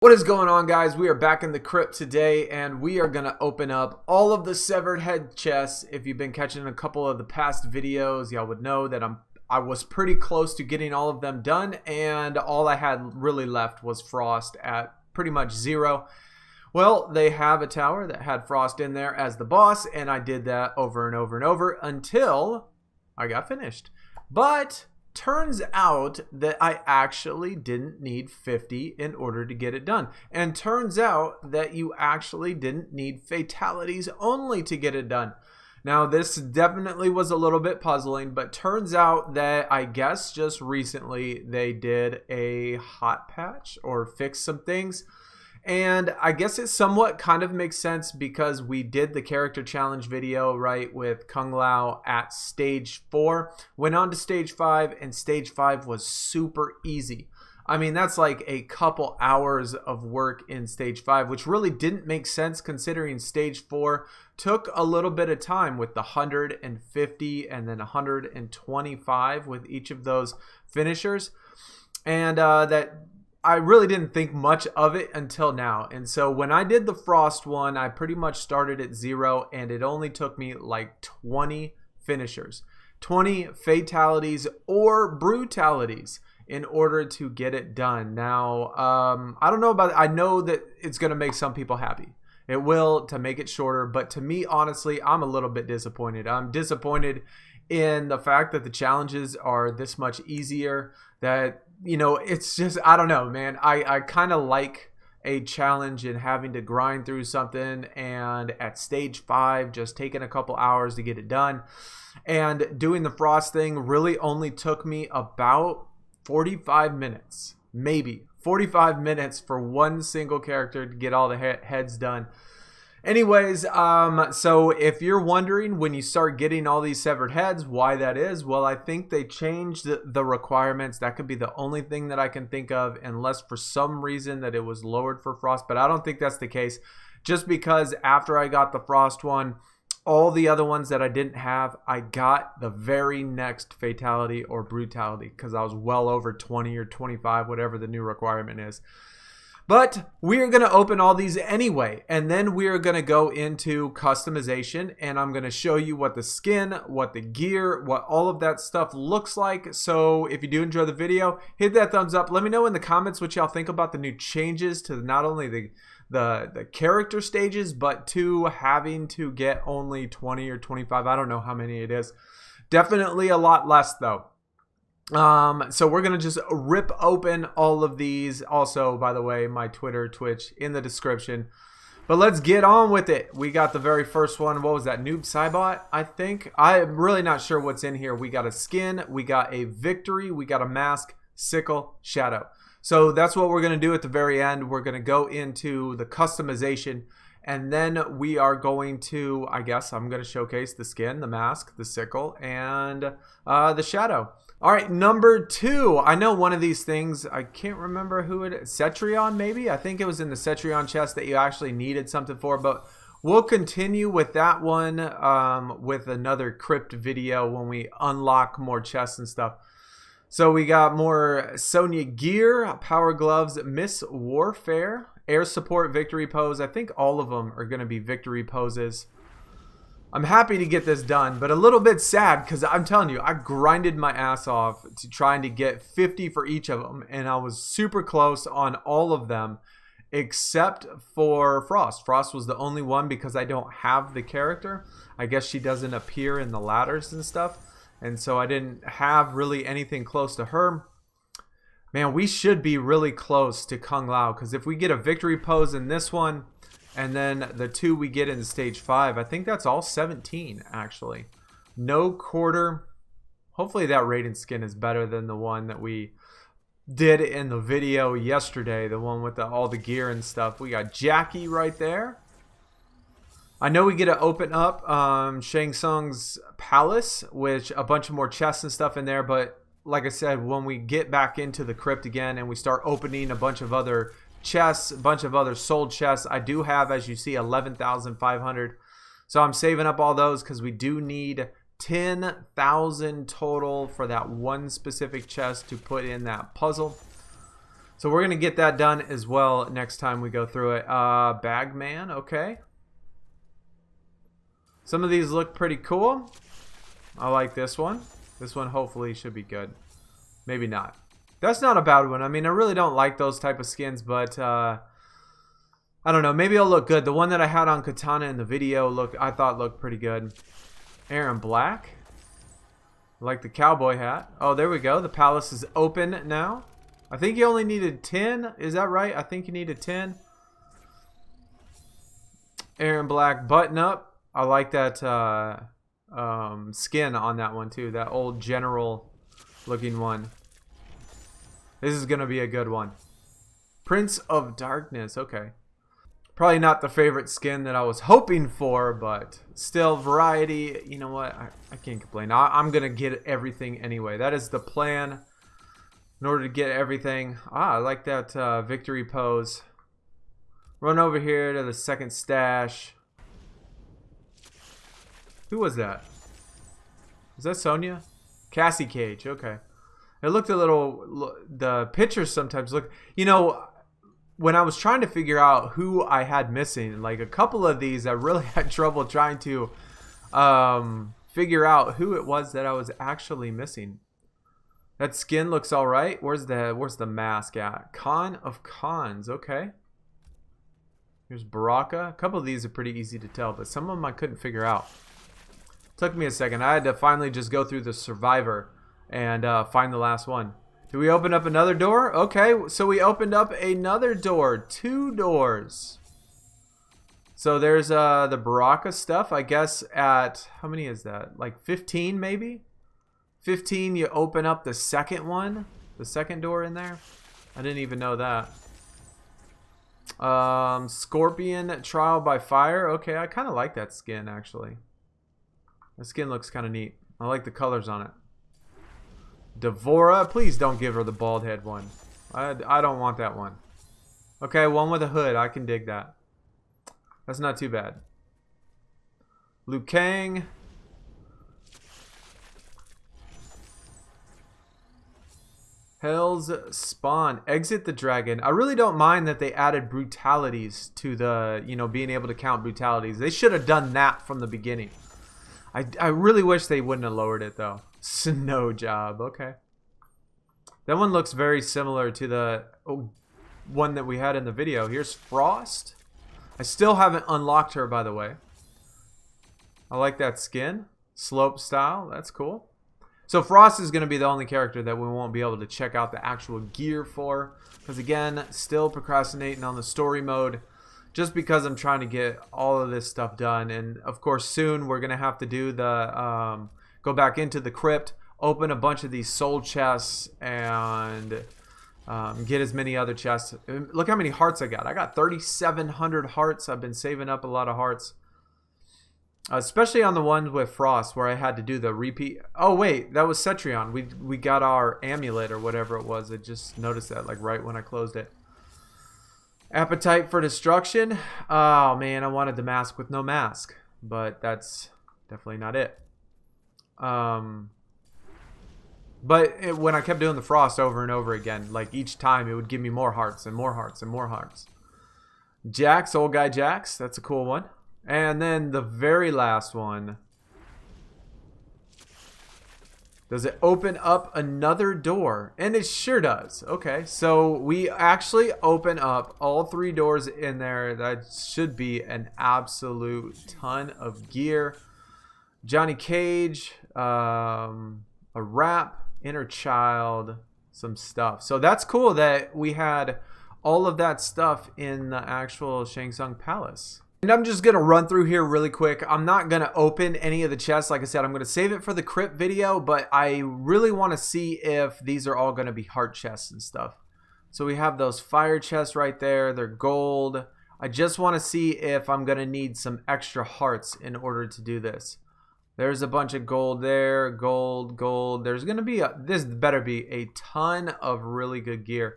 What is going on, guys? We are back in the crypt today, and we are going to open up all of the severed head chests. If you've been catching a couple of the past videos, y'all would know that I was pretty close to getting all of them done, and all I had really left was Frost at pretty much 0. Well, they have a tower that had Frost in there as the boss, and I did that over and over and over until I got finished. But turns out that I actually didn't need 50 in order to get it done. And turns out that you actually didn't need fatalities only to get it done. Now, this definitely was a little bit puzzling, but turns out that I guess just recently they did a hot patch or fixed some things. And I guess it somewhat kind of makes sense because we did the character challenge video, right, with Kung Lao at stage 4. Went on to stage 5, and stage 5 was super easy. I mean, that's like a couple hours of work in stage 5, which really didn't make sense considering stage 4 took a little bit of time with the 150 and then 125 with each of those finishers. And that I really didn't think much of it until now. And so when I did the Frost one, I pretty much started at 0, and it only took me like 20 finishers, 20 fatalities or brutalities in order to get it done. Now, I don't know about it. I know that it's going to make some people happy. It will, to make it shorter, but to me, honestly, I'm a little bit disappointed. I'm disappointed in the fact that the challenges are this much easier, that, you know, it's just, I don't know, man. I kind of like a challenge and having to grind through something, and at stage 5 just taking a couple hours to get it done. And doing the Frost thing really only took me about 45 minutes, maybe 45 minutes for one single character to get all the heads done. Anyways, so if you're wondering when you start getting all these severed heads why that is, well, I think they changed the requirements. That could be the only thing that I can think of, unless for some reason that it was lowered for Frost, but I don't think that's the case, just because after I got the Frost one, all the other ones that I didn't have, I got the very next fatality or brutality because I was well over 20 or 25, whatever the new requirement is. But we are going to open all these anyway, and then we are going to go into customization, and I'm going to show you what the skin, what the gear, what all of that stuff looks like. So if you do enjoy the video, hit that thumbs up. Let me know in the comments what y'all think about the new changes to not only the character stages, but to having to get only 20 or 25. I don't know how many it is. Definitely a lot less though. So we're going to just rip open all of these. Also, by the way, my Twitter, Twitch in the description. But let's get on with it. We got the very first one. What was that? Noob Cybot, I think. I'm really not sure what's in here. We got a skin. We got a victory. We got a mask, sickle, shadow. So that's what we're going to do at the very end. We're going to go into the customization. And then we are going to, I guess I'm going to showcase the skin, the mask, the sickle, and the shadow. All right, number 2. I know one of these things, I can't remember who it is. Cetrion, maybe? I think it was in the Cetrion chest that you actually needed something for, but we'll continue with that one with another Krypt video when we unlock more chests and stuff. So we got more Sonya gear, power gloves, Miss Warfare, air support, victory pose. I think all of them are going to be victory poses. I'm happy to get this done, but a little bit sad because I'm telling you, I grinded my ass off to trying to get 50 for each of them, and I was super close on all of them except for Frost. Frost was the only one because I don't have the character. I guess she doesn't appear in the ladders and stuff, and so I didn't have really anything close to her. Man, we should be really close to Kung Lao because if we get a victory pose in this one, and then the 2 we get in stage 5, I think that's all 17 actually. No quarter. Hopefully that Raiden skin is better than the one that we did in the video yesterday, the one with all the gear and stuff. We got Jackie right there. I know we get to open up Shang Tsung's palace, which a bunch of more chests and stuff in there, but like I said, when we get back into the crypt again and we start opening a bunch of other chests, a bunch of other sold chests, I do have, as you see, 11,500. So I'm saving up all those because we do need 10,000 total for that one specific chest to put in that puzzle. So we're going to get that done as well next time we go through it. Bagman, okay. Some of these look pretty cool. I like this one. This one hopefully should be good. Maybe not. That's not a bad one. I mean, I really don't like those type of skins, but I don't know. Maybe it'll look good. The one that I had on Kitana in the video I thought looked pretty good. Aaron Black. I like the cowboy hat. Oh, there we go. The palace is open now. I think you only needed 10. Is that right? I think you needed 10. Aaron Black button up. I like that skin on that one too. That old general looking one. This is going to be a good one. Prince of Darkness. Okay. Probably not the favorite skin that I was hoping for, but still variety. You know what? I can't complain. I'm going to get everything anyway. That is the plan. In order to get everything. I like that victory pose. Run over here to the second stash. Who was that? Is that Sonya? Cassie Cage. Okay. It looked a little... The pictures sometimes look... You know, when I was trying to figure out who I had missing, like a couple of these, I really had trouble trying to figure out who it was that I was actually missing. That skin looks all right. Where's the mask at? Khan of Khans. Okay. Here's Baraka. A couple of these are pretty easy to tell, but some of them I couldn't figure out. Took me a second. I had to finally just go through the survivor and find the last one. Did we open up another door? Okay, so we opened up another door. 2 doors. So there's the Baraka stuff. I guess at, how many is that? Like 15 maybe? 15, you open up the second one, the second door in there. I didn't even know that. Scorpion Trial by Fire. Okay, I kind of like that skin actually. The skin looks kind of neat. I like the colors on it. Devora, please don't give her the bald head one. I don't want that one. Okay, one with a hood. I can dig that. That's not too bad. Liu Kang. Hell's Spawn. Exit the Dragon. I really don't mind that they added brutalities to the, you know, being able to count brutalities. They should have done that from the beginning. I really wish they wouldn't have lowered it though. Snow Job. Okay. That one looks very similar to the one that we had in the video. Here's Frost. I still haven't unlocked her, by the way. I like that skin. Slope style. That's cool. So Frost is going to be the only character that we won't be able to check out the actual gear for. Because again, still procrastinating on the story mode. Just because I'm trying to get all of this stuff done. And of course soon we're going to have to do the... go back into the crypt. Open a bunch of these soul chests. And get as many other chests. Look how many hearts I got. I got 3,700 hearts. I've been saving up a lot of hearts. Especially on the ones with Frost where I had to do the repeat. Oh wait, that was Cetrion. We got our amulet or whatever it was. I just noticed that like right when I closed it. Appetite for Destruction. Oh man, I wanted the mask with no mask. But that's definitely not it. But when I kept doing the Frost over and over again, like each time it would give me more hearts and more hearts and more hearts. Jax, old guy Jax. That's a cool one. And then the very last one. Does it open up another door? And it sure does. Okay, so we actually open up all 3 doors in there. That should be an absolute ton of gear. Johnny Cage, a rap, inner child, some stuff. So that's cool that we had all of that stuff in the actual Shang Tsung Palace. And I'm just going to run through here really quick. I'm not going to open any of the chests. Like I said, I'm going to save it for the Krypt video, but I really want to see if these are all going to be heart chests and stuff. So we have those fire chests right there. They're gold. I just want to see if I'm going to need some extra hearts in order to do this. There's a bunch of gold there. Gold, gold. There's going to be this better be a ton of really good gear.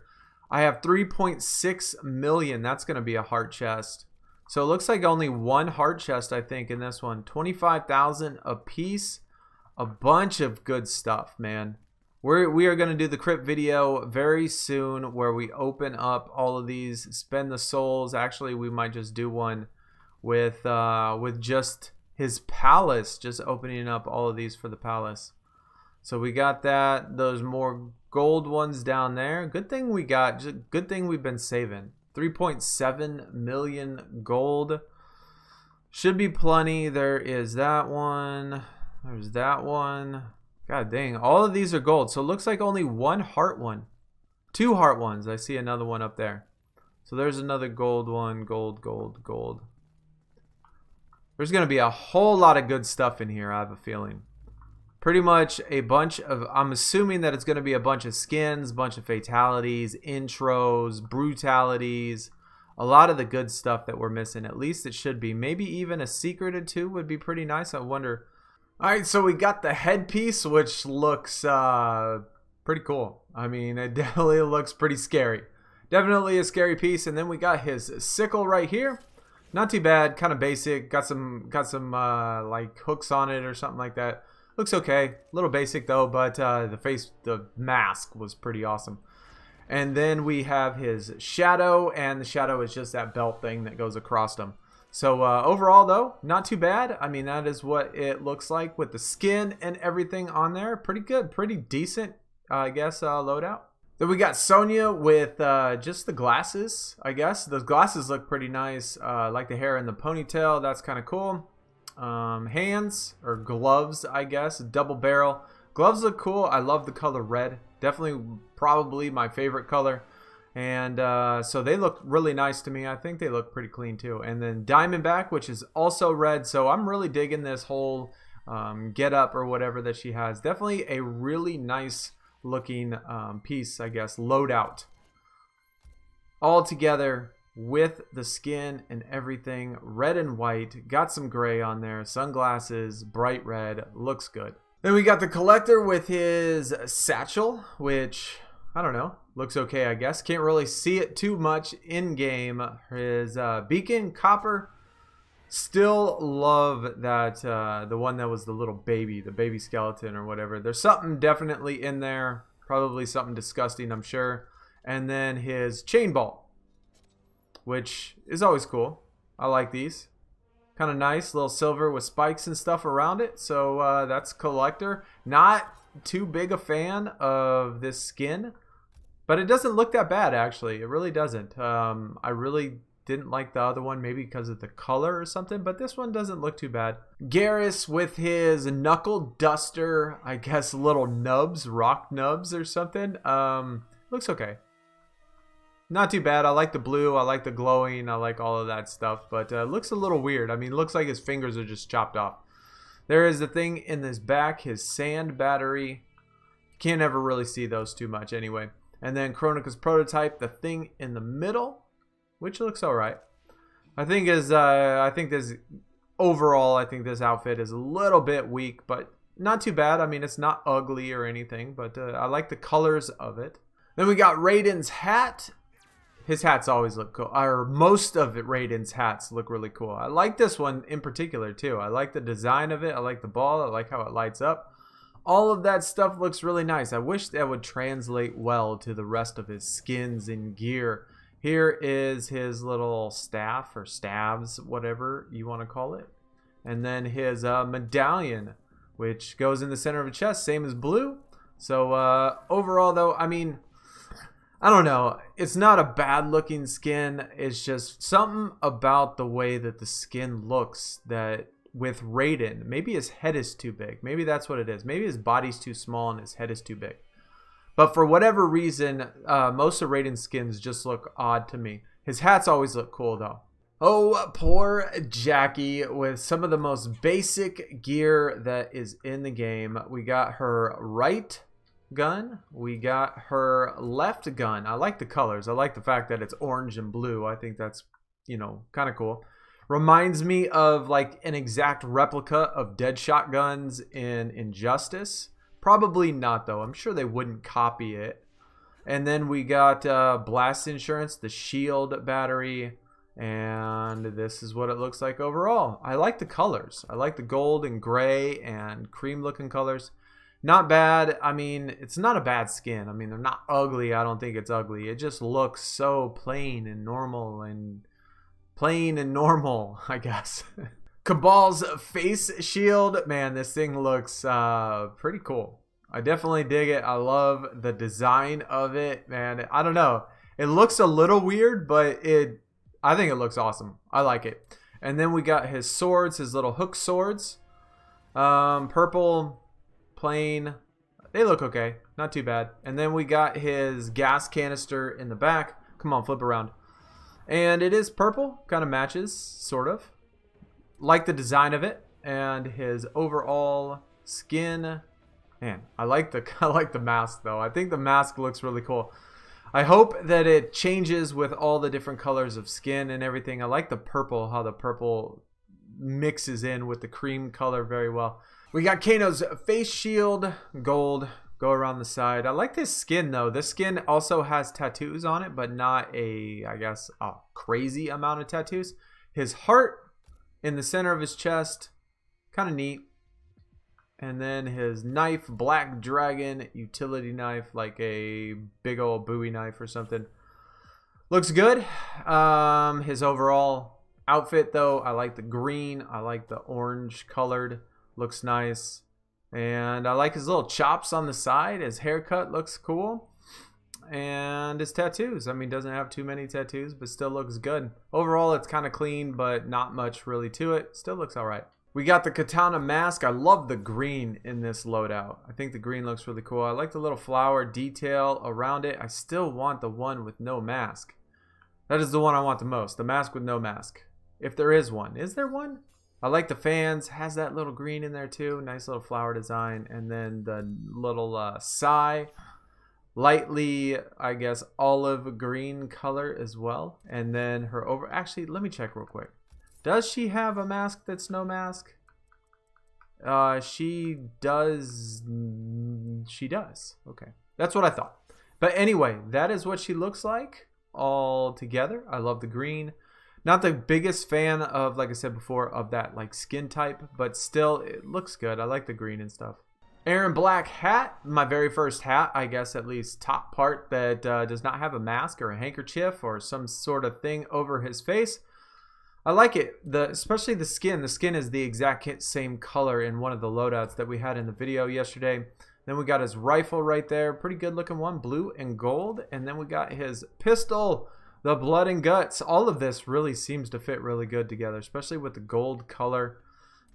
I have 3.6 million. That's going to be a heart chest. So it looks like only 1 heart chest, I think, in this one. 25,000 a piece. A bunch of good stuff, man. We are going to do the Krypt video very soon where we open up all of these, spend the souls. Actually, we might just do one with just his palace, just opening up all of these for the palace. So we got that. Those more gold ones down there. Good thing we got. Just good thing we've been saving. 3.7 million gold. Should be plenty. There is that one. There's that one. God dang. All of these are gold. So it looks like only one heart one. 2 heart ones. I see another one up there. So there's another gold one. Gold, gold, gold. There's going to be a whole lot of good stuff in here, I have a feeling. Pretty much a bunch of, I'm assuming that it's going to be a bunch of skins, bunch of fatalities, intros, brutalities. A lot of the good stuff that we're missing. At least it should be. Maybe even a secret or two would be pretty nice. I wonder. Alright, so we got the headpiece, which looks pretty cool. I mean, it definitely looks pretty scary. Definitely a scary piece. And then we got his sickle right here. Not too bad, kind of basic. Got some like hooks on it or something like that. Looks okay. A little basic though, but the mask was pretty awesome. And then we have his shadow, and the shadow is just that belt thing that goes across him. So overall though, not too bad. I mean, that is what it looks like with the skin and everything on there. Pretty good, pretty decent, I guess, loadout. Then we got Sonya with just the glasses, I guess. Those glasses look pretty nice. Like the hair and the ponytail, that's kind of cool. Hands, or gloves, I guess. Double barrel. Gloves look cool. I love the color red. Definitely, probably my favorite color. And so they look really nice to me. I think they look pretty clean too. And then Diamondback, which is also red. So I'm really digging this whole get up or whatever that she has. Definitely a really nice looking piece, I guess. Loadout. All together with the skin and everything. Red and white. Got some gray on there. Sunglasses. Bright red. Looks good. Then we got the Collector with his satchel, which, I don't know, looks okay, I guess. Can't really see it too much in-game. His beacon, copper. Still love that, the one that was the little baby, the baby skeleton or whatever. There's something definitely in there. Probably something disgusting, I'm sure. And then his chain ball, which is always cool. I like these. Kind of nice, little silver with spikes and stuff around it. So that's Collector. Not too big a fan of this skin, but it doesn't look that bad actually. It really doesn't. I really didn't like the other one, maybe because of the color or something, but this one doesn't look too bad. Garrus with his knuckle duster, I guess little nubs, rock nubs or something. Looks okay. Not too bad. I like the blue. I like the glowing. I like all of that stuff. But looks a little weird. I mean, it looks like his fingers are just chopped off. There is the thing in his back. His sand battery. Can't ever really see those too much anyway. And then Kronika's prototype. The thing in the middle. Which looks alright. I think this overall, I think this outfit is a little bit weak. But not too bad. I mean, it's not ugly or anything. But I like the colors of it. Then we got Raiden's hat. His hats always look cool, or most of it, Raiden's hats look really cool. I like this one in particular too. I like the design of it. I like the ball. I like how it lights up. All of that stuff looks really nice. I wish that would translate well to the rest of his skins and gear. Here is his little staff or staves, whatever you want to call it. And then his medallion, which goes in the center of the chest, same as blue. So overall though, I mean, I don't know. It's not a bad looking skin. It's just something about the way that the skin looks that with Raiden, maybe his head is too big. Maybe that's what it is. Maybe his body's too small and his head is too big. But for whatever reason, most of Raiden's skins just look odd to me. His hats always look cool though. Oh, poor Jackie with some of the most basic gear that is in the game. We got her right gun. We got her left gun. I like the colors. I like the fact that it's orange and blue. I think that's, you know, kind of cool. Reminds me of like an exact replica of Deadshot guns in Injustice. Probably not though. I'm sure they wouldn't copy it. And then we got blast insurance, the shield battery, and this is what it looks like overall. I like the colors. I like the gold and gray and cream looking colors. Not bad. I mean, it's not a bad skin. I mean, they're not ugly. I don't think it's ugly. It just looks so plain and normal, I guess. Kabal's face shield. Man, this thing looks pretty cool. I definitely dig it. I love the design of it, man. I don't know. It looks a little weird, but I think it looks awesome. I like it. And then we got his swords, his little hook swords. Purple, plain. They look okay. Not too bad. And then we got his gas canister in the back. Come on, flip around. And it is purple. Kind of matches, sort of. Like the design of it. And his overall skin. Man, I like the mask, though. I think the mask looks really cool. I hope that it changes with all the different colors of skin and everything. I like the purple, how the purple mixes in with the cream color very well. We got Kano's face shield, gold, go around the side. I like this skin, though. This skin also has tattoos on it, but not I guess, a crazy amount of tattoos. His heart in the center of his chest, kind of neat. And then his knife, black dragon utility knife, like a big old Bowie knife or something. Looks good. His overall outfit, though, I like the green. I like the orange colored. Looks nice. And I like his little chops on the side. His haircut looks cool. And his tattoos. I mean, doesn't have too many tattoos, but still looks good. Overall, it's kind of clean, but not much really to it. Still looks all right. We got the Kitana mask. I love the green in this loadout. I think the green looks really cool. I like the little flower detail around it. I still want the one with no mask. That is the one I want the most. The mask with no mask. If there is one. Is there one? I like the fans. Has that little green in there too. Nice little flower design. And then the little sigh. Lightly, I guess, olive green color as well. And then her over... Actually, let me check real quick. Does she have a mask that's no mask? She does. She does. Okay. That's what I thought. But anyway, that is what she looks like all together. I love the green. Not the biggest fan of, like I said before, of that like skin type, but still it looks good. I like the green and stuff. Aaron Black hat. My very first hat, I guess, at least top part that does not have a mask or a handkerchief or some sort of thing over his face. I like it, especially the skin. The skin is the exact same color in one of the loadouts that we had in the video yesterday. Then we got his rifle right there. Pretty good looking one, blue and gold. And then we got his pistol, the blood and guts. All of this really seems to fit really good together, especially with the gold color.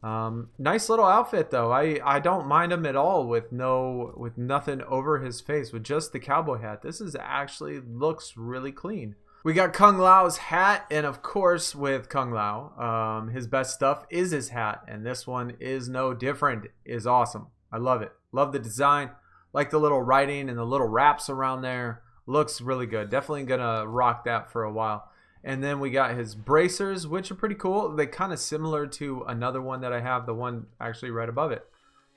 Nice little outfit, though. I don't mind him at all with nothing over his face, with just the cowboy hat. This is actually looks really clean. We got Kung Lao's hat, and of course with Kung Lao, his best stuff is his hat, and this one is no different. Is awesome. I love it. Love the design. Like the little writing and the little wraps around there. Looks really good. Definitely gonna rock that for a while. And then we got his bracers, which are pretty cool. They're kind of similar to another one that I have, the one actually right above it,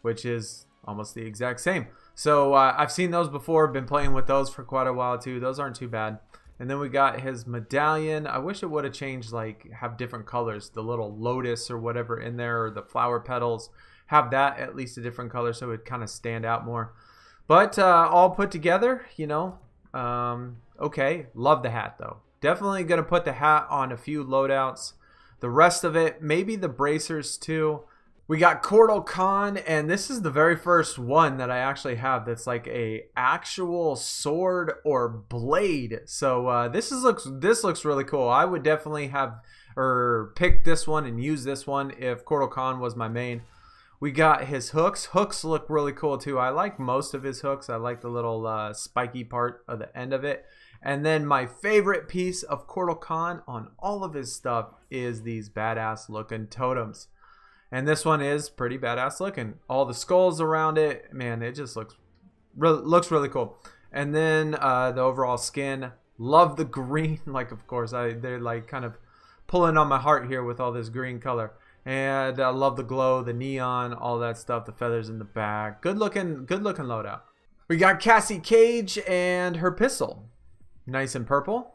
which is almost the exact same. So I've seen those before, been playing with those for quite a while too. Those aren't too bad. And then we got his medallion. I wish it would have changed, like, have different colors. The little lotus or whatever in there, or the flower petals. Have that at least a different color so it would kind of stand out more. But all put together, you know, okay. Love the hat, though. Definitely going to put the hat on a few loadouts. The rest of it, maybe the bracers too. We got Kotal Kahn, and this is the very first one that I actually have that's like a actual sword or blade. So this looks really cool. I would definitely have or pick this one and use this one if Kotal Kahn was my main. We got his hooks. Hooks look really cool too. I like most of his hooks. I like the little spiky part of the end of it. And then my favorite piece of Kotal Kahn on all of his stuff is these badass looking totems. And this one is pretty badass looking. All the skulls around it, man, it just looks really cool. And then the overall skin, love the green. Like, of course, they're like kind of pulling on my heart here with all this green color. And I love the glow, the neon, all that stuff, the feathers in the back. Good looking loadout. We got Cassie Cage and her pistol. Nice and purple.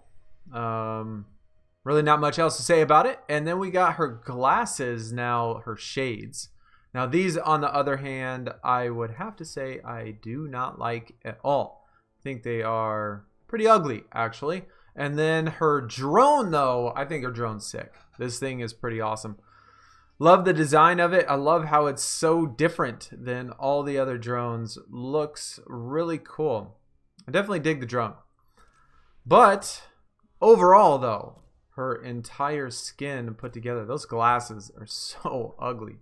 Really not much else to say about it. And then we got her glasses now, her shades. Now these, on the other hand, I would have to say I do not like at all. I think they are pretty ugly, actually. And then her drone, though, I think her drone's sick. This thing is pretty awesome. Love the design of it. I love how it's so different than all the other drones. Looks really cool. I definitely dig the drone. But overall, though, her entire skin put together, those glasses are so ugly.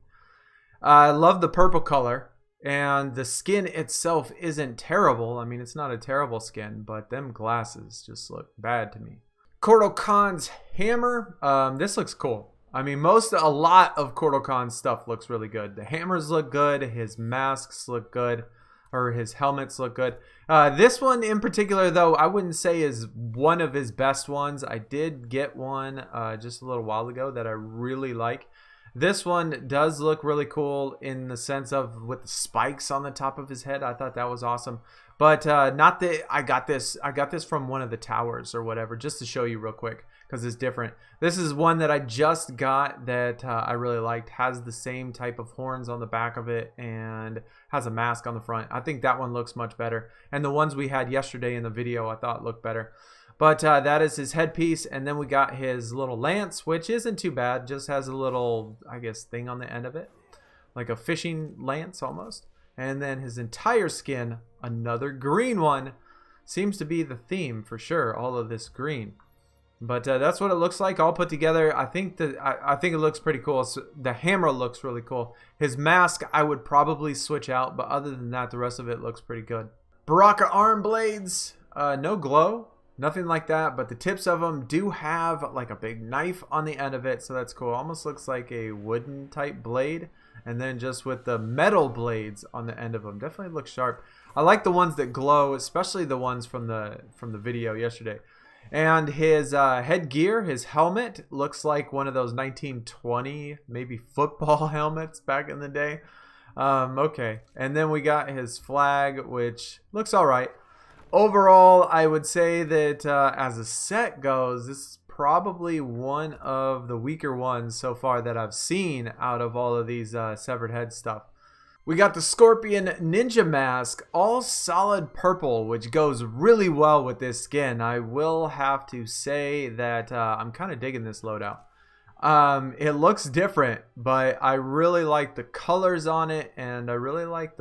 I love the purple color, and the skin itself isn't terrible. I mean, it's not a terrible skin, but them glasses just look bad to me. Kotal Kahn's hammer, this looks cool. I mean, a lot of Kotal Kahn's stuff looks really good. The hammers look good, his masks look good, or his helmets look good. This one in particular, though, I wouldn't say is one of his best ones. I did get one just a little while ago that I really like. This one does look really cool in the sense of with the spikes on the top of his head. I thought that was awesome. But not that I got this from one of the towers or whatever, just to show you real quick because it's different. This is one that I just got that I really liked. Has the same type of horns on the back of it and has a mask on the front. I think that one looks much better. And the ones we had yesterday in the video I thought looked better. But that is his headpiece, and then we got his little lance, which isn't too bad. Just has a little, I guess, thing on the end of it, like a fishing lance almost. And then his entire skin, another green one, seems to be the theme for sure. All of this green, but that's what it looks like all put together. I think that I think it looks pretty cool. So the hammer looks really cool. His mask I would probably switch out, but other than that, the rest of it looks pretty good. Baraka arm blades, no glow. Nothing like that, but the tips of them do have like a big knife on the end of it, so that's cool. Almost looks like a wooden type blade, and then just with the metal blades on the end of them. Definitely looks sharp. I like the ones that glow, especially the ones from the video yesterday. And his headgear, his helmet, looks like one of those 1920 maybe football helmets back in the day. Okay, and then we got his flag, which looks all right. Overall, I would say that as a set goes, this is probably one of the weaker ones so far that I've seen out of all of these severed head stuff. We got the Scorpion Ninja Mask, all solid purple, which goes really well with this skin. I will have to say that I'm kind of digging this loadout. It looks different, but I really like the colors on it, and I really like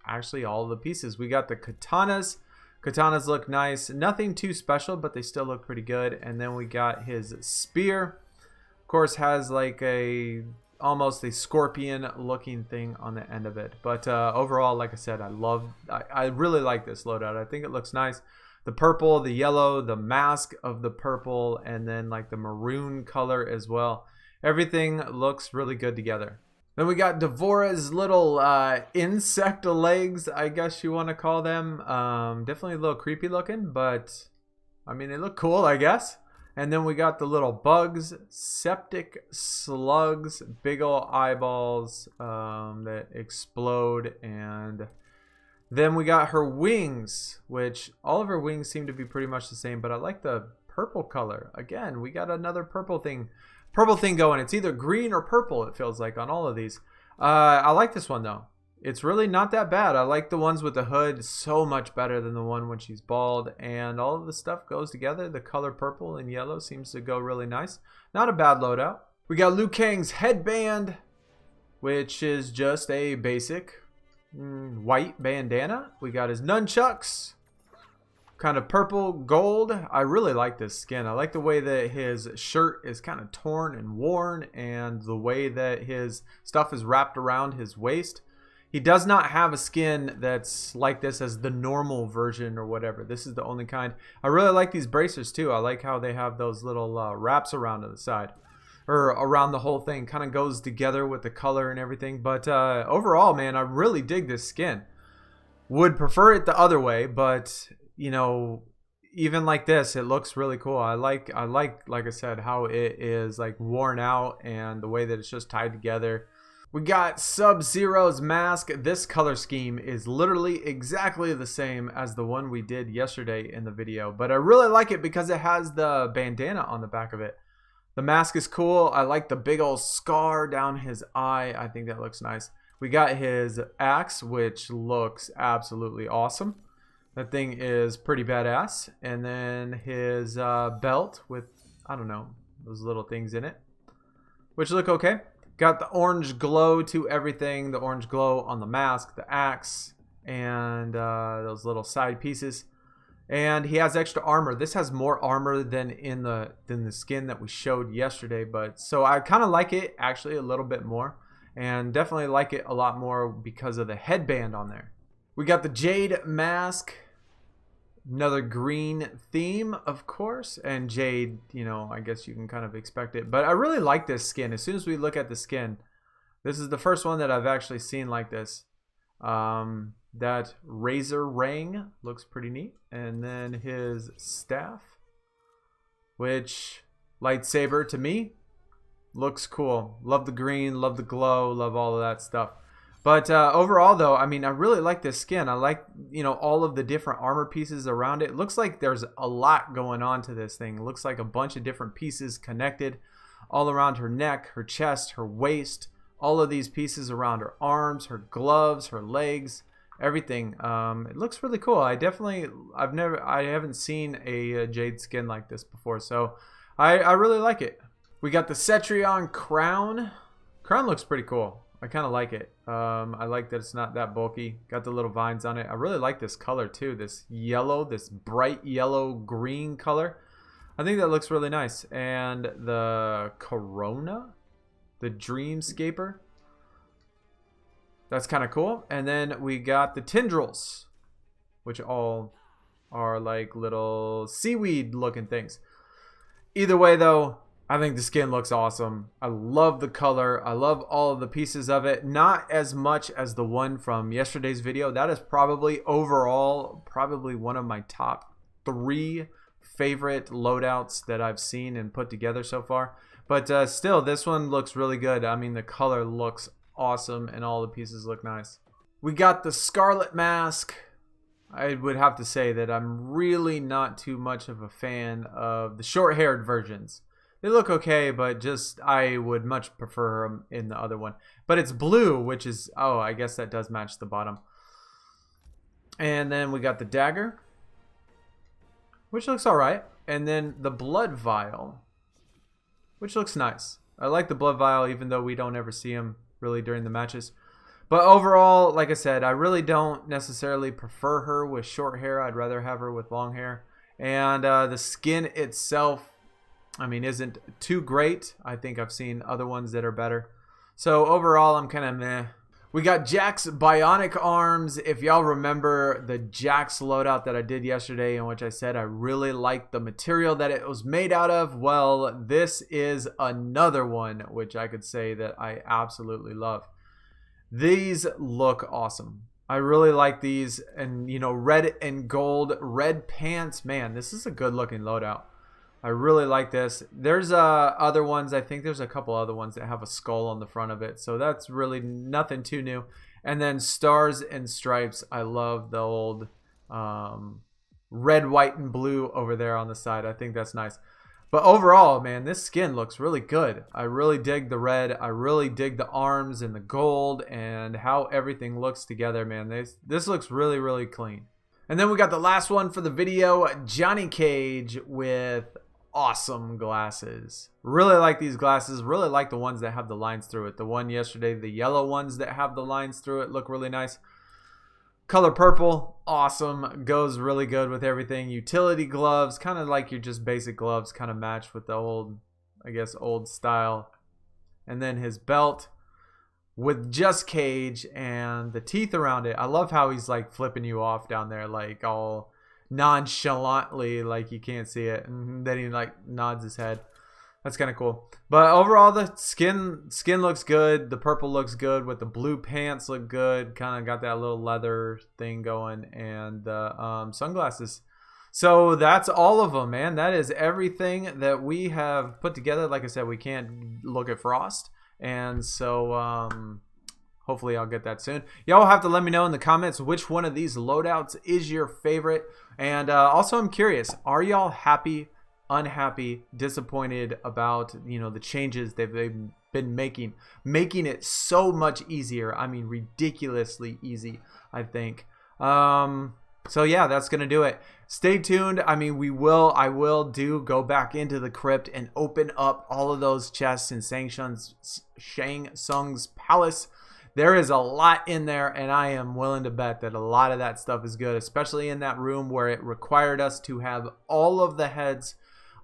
actually all the pieces. We got the katanas. Katanas look nice. Nothing too special, but they still look pretty good. And then we got his spear. Of course, has like almost a scorpion looking thing on the end of it. But overall, like I said, I really like this loadout. I think it looks nice. The purple, the yellow, the mask of the purple, and then like the maroon color as well. Everything looks really good together. Then we got Devora's little insect legs, I guess you want to call them. Definitely a little creepy looking, but I mean, they look cool, I guess. And then we got the little bugs, septic slugs, big ol' eyeballs that explode. And then we got her wings, which all of her wings seem to be pretty much the same, but I like the purple color. Again, we got another purple thing going. It's either green or purple, it feels like, on all of these. I like this one though. It's really not that bad. I like the ones with the hood so much better than the one when she's bald, and all of the stuff goes together. The color purple and yellow seems to go really nice. Not a bad loadout. We got Liu Kang's headband, which is just a basic white bandana. We got his nunchucks, kind of purple gold. I really like this skin. I like the way that his shirt is kind of torn and worn, and the way that his stuff is wrapped around his waist. He does not have a skin that's like this as the normal version or whatever. This is the only kind. I really like these bracers too. I like how they have those little wraps around to the side, or around the whole thing. Kind of goes together with the color and everything. But overall, man, I really dig this skin. Would prefer it the other way, but you know, even like this, it looks really cool. I like I said, how it is like worn out and the way that it's just tied together. We got Sub-Zero's mask. This color scheme is literally exactly the same as the one we did yesterday in the video, but I really like it because it has the bandana on the back of it. The mask is cool. I like the big old scar down his eye. I think that looks nice. We got his axe, which looks absolutely awesome. That thing is pretty badass. And then his belt with, I don't know, those little things in it, which look okay. Got the orange glow to everything. The orange glow on the mask, the axe, and those little side pieces. And he has extra armor. This has more armor than in the skin that we showed yesterday. But so I kind of like it actually a little bit more. And definitely like it a lot more because of the headband on there. We got the Jade mask. Another green theme, of course. And Jade, you know, I guess you can kind of expect it. But I really like this skin. As soon as we look at the skin, this is the first one that I've actually seen like this. That razor ring looks pretty neat. And then his staff, which lightsaber to me looks cool. Love the green, love the glow, love all of that stuff. But overall, though, I mean, I really like this skin. I like, you know, all of the different armor pieces around it. It looks like there's a lot going on to this thing. It looks like a bunch of different pieces connected all around her neck, her chest, her waist. All of these pieces around her arms, her gloves, her legs, everything. It looks really cool. I haven't seen a Jade skin like this before, so I really like it. We got the Cetrion crown. Crown looks pretty cool. I kind of like it. I like that it's not that bulky. Got the little vines on it. I really like this color too. This yellow, this bright yellow green color. I think that looks really nice. And the Corona, the Dreamscaper. That's kind of cool. And then we got the tendrils, which all are like little seaweed looking things. Either way though, I think the skin looks awesome. I love the color. I love all of the pieces of it. Not as much as the one from yesterday's video. That is probably overall one of my top 3 favorite loadouts that I've seen and put together so far. But still, this one looks really good. I mean, the color looks awesome and all the pieces look nice. We got the Skarlet mask. I would have to say that I'm really not too much of a fan of the short-haired versions. They look okay, but just I would much prefer them in the other one. But it's blue, which is, oh, I guess that does match the bottom. And then we got the dagger, which looks all right. And then the blood vial, which looks nice. I like the blood vial, even though we don't ever see him really during the matches. But overall, like I said, I really don't necessarily prefer her with short hair. I'd rather have her with long hair. And the skin itself, I mean, isn't too great. I think I've seen other ones that are better. So overall, I'm kind of meh. We got Jax bionic arms. If y'all remember the Jax loadout that I did yesterday, in which I said I really liked the material that it was made out of, well, this is another one which I could say that I absolutely love. These look awesome. I really like these, and you know, red and gold, red pants. Man, this is a good looking loadout. I really like this. There's other ones. I think there's a couple other ones that have a skull on the front of it. So that's really nothing too new. And then stars and stripes. I love the old red, white, and blue over there on the side. I think that's nice. But overall, man, this skin looks really good. I really dig the red. I really dig the arms and the gold and how everything looks together, man. This looks really, really clean. And then we got the last one for the video, Johnny Cage with awesome glasses. Really like these glasses. Really like the ones that have the lines through it. The one yesterday, the yellow ones that have the lines through it look really nice. Color purple, awesome. Goes really good with everything. Utility gloves, kind of like your just basic gloves, kind of match with the old, I guess, old style. And then his belt with just Cage and the teeth around it. I love how he's like flipping you off down there, like all nonchalantly, like you can't see it, and then he like nods his head. That's kind of cool. But overall, the skin looks good. The purple looks good. With the blue pants look good. Kind of got that little leather thing going, and the sunglasses. So that's all of them, man. That is everything that we have put together. Like I said, we can't look at Frost, and so hopefully I'll get that soon. Y'all have to let me know in the comments which one of these loadouts is your favorite. And also, I'm curious, are y'all happy unhappy, disappointed about, you know, the changes they've been making it so much easier. I mean, ridiculously easy, I think. So yeah, that's gonna do it. Stay tuned. I mean, I will go back into the crypt and open up all of those chests in Shang Tsung's palace. There is a lot in there, and I am willing to bet that a lot of that stuff is good, especially in that room where it required us to have all of the heads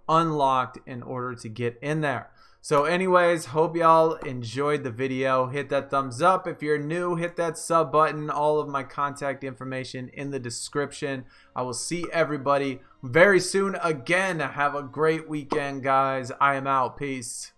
unlocked in order to get in there. So anyways, hope y'all enjoyed the video. Hit that thumbs up. If you're new, hit that sub button. All of my contact information in the description. I will see everybody very soon again. Have a great weekend, guys. I am out. Peace.